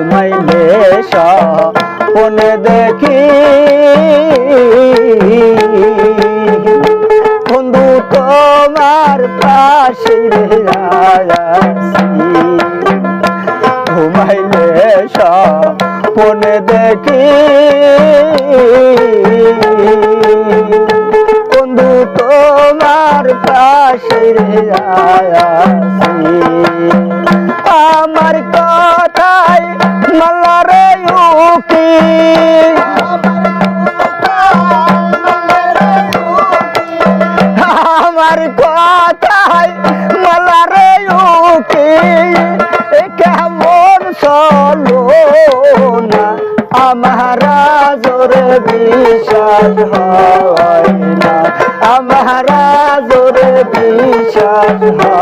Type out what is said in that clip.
ঘুমাইলে স্বপ্নে দেখি বন্ধু তোমার পাশে আছি ঘুমাইলে স্বপ্নে দেখি বন্ধু তোমার পাশে আছি আমার কথায় মালারে উকি আমার কথায় মালারে উকি কেমন চলো না আমার জোরে বিশ্বাস হয় না আমার জোরে বিশ্বাস হয়